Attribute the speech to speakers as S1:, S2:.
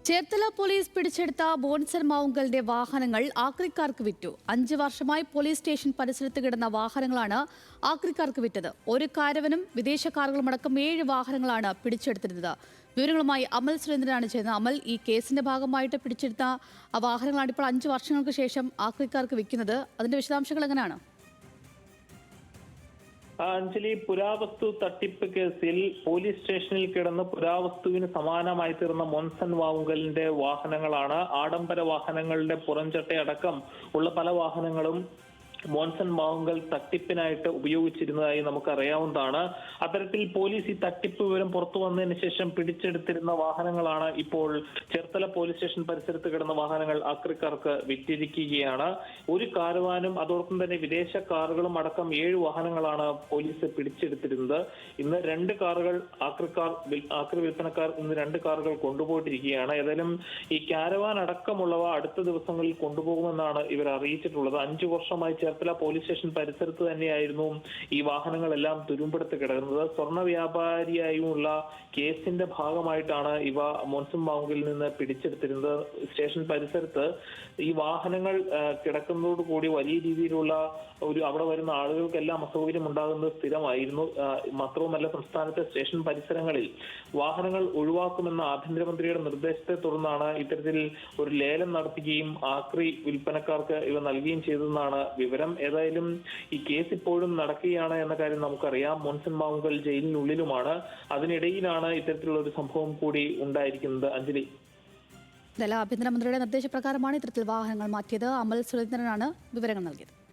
S1: Cherthala police പിടിച്ചെടുത്ത ബോൺസൺ മാവുങ്കലിന്റെ വാഹനങ്ങൾ ആക്രിക്കാർക്ക് വിറ്റു. 5 വർഷമായി പോലീസ് സ്റ്റേഷൻ പരിസരത്ത് കിടന്ന വാഹനങ്ങളാണ് ആക്രിക്കാർക്ക് വിറ്റത്. ഒരു കാരവനും വിദേശ കാറുകളുമടക്കം 7 വാഹനങ്ങളാണ് പിടിച്ചെടുത്തിരുന്നത്. വിവരങ്ങളുമായി അമൽ സുരേന്ദ്രനാണ് ചെയ്യുന്നത്. അമൽ, ഈ കേസിന്റെ ഭാഗമായിട്ട് പിടിച്ചെടുത്ത വാഹനങ്ങളാണ് ഇപ്പോൾ 5 വർഷങ്ങൾക്ക് ശേഷം ആക്രിക്കാർക്ക് വിൽക്കുന്നത്. അതിന്റെ വിശദാംശങ്ങൾ എങ്ങനെയാണ്?
S2: അഞ്ജലി, പുരാവസ്തു തട്ടിപ്പ് കേസിൽ പോലീസ് സ്റ്റേഷനിൽ കിടന്ന് പുരാവസ്തുവിന് സമാനമായി തീർന്ന മോൻസൺ മാവുങ്കലിന്റെ വാഹനങ്ങളാണ് ആഡംബര വാഹനങ്ങളുടെ പുറംചട്ടയടക്കം ഉള്ള പല വാഹനങ്ങളും മോൻസൺ മാവുങ്കൽ തട്ടിപ്പിനായിട്ട് ഉപയോഗിച്ചിരുന്നതായി നമുക്കറിയാവുന്നതാണ്. അത്തരത്തിൽ പോലീസ് ഈ തട്ടിപ്പ് വിവരം പുറത്തു വന്നതിന് ശേഷം പിടിച്ചെടുത്തിരുന്ന വാഹനങ്ങളാണ് ഇപ്പോൾ ചേർത്തല പോലീസ് സ്റ്റേഷൻ പരിസരത്ത് കിടന്ന വാഹനങ്ങൾ ആക്രിക്കാർക്ക് വിറ്റിരിക്കുകയാണ്. ഒരു കാരവാനും അതോടൊപ്പം തന്നെ വിദേശ കാറുകളും അടക്കം 7 വാഹനങ്ങളാണ് പോലീസ് പിടിച്ചെടുത്തിരുന്നത്. ഇന്ന് 2 കാറുകൾ ആക്രി വിൽപ്പനക്കാർ ഇന്ന് 2 കാറുകൾ കൊണ്ടുപോയിട്ടിരിക്കുകയാണ്. ഏതായാലും ഈ കാരവാൻ അടക്കമുള്ളവ അടുത്ത ദിവസങ്ങളിൽ കൊണ്ടുപോകുമെന്നാണ് ഇവർ അറിയിച്ചിട്ടുള്ളത്. 5 വർഷമായി ചേർത്തല പോലീസ് സ്റ്റേഷൻ പരിസരത്ത് തന്നെയായിരുന്നു ഈ വാഹനങ്ങളെല്ലാം തുരുമ്പെടുത്ത് കിടക്കുന്നത്. സ്വർണ്ണ വ്യാപാരിയായുള്ള കേസിന്റെ ഭാഗമായിട്ടാണ് ഇവ മോൻസൺ മാവുങ്കലിൽ നിന്ന് പിടിച്ചെടുത്തിരുന്നത്. സ്റ്റേഷൻ പരിസരത്ത് ഈ വാഹനങ്ങൾ കിടക്കുന്നതോടുകൂടി വലിയ രീതിയിലുള്ള അവിടെ വരുന്ന ആളുകൾക്കെല്ലാം അസൗകര്യം ഉണ്ടാകുന്നത് സ്ഥിരമായിരുന്നു. മാത്രവുമല്ല, സംസ്ഥാനത്തെ സ്റ്റേഷൻ പരിസരങ്ങളിൽ വാഹനങ്ങൾ ഒഴിവാക്കുമെന്ന ആഭ്യന്തരമന്ത്രിയുടെ നിർദ്ദേശത്തെ തുടർന്നാണ് ഇത്തരത്തിൽ ഒരു ലേലം നടത്തുകയും ആക്രി വിൽപ്പനക്കാർക്ക് ഇവ നൽകുകയും ചെയ്തതെന്നാണ് വിവരം. ഏതായാലും ഈ കേസ് ഇപ്പോഴും നടക്കുകയാണ് എന്ന കാര്യം നമുക്കറിയാം. മോൻസൺ മാവുങ്കൽ ജയിലിനുള്ളിലുമാണ്. അതിനിടയിലാണ് ഇത്തരത്തിലുള്ള ഒരു സംഭവം കൂടി ഉണ്ടായിരിക്കുന്നത്. അഞ്ജലി,
S1: ആഭ്യന്തരമന്ത്രിയുടെ നിർദ്ദേശപ്രകാരമാണ് ഇത്തരത്തിൽ വാഹനങ്ങൾ മാറ്റിയത്. അമൽ സുരേന്ദ്രനാണ് വിവരങ്ങൾ നൽകിയത്.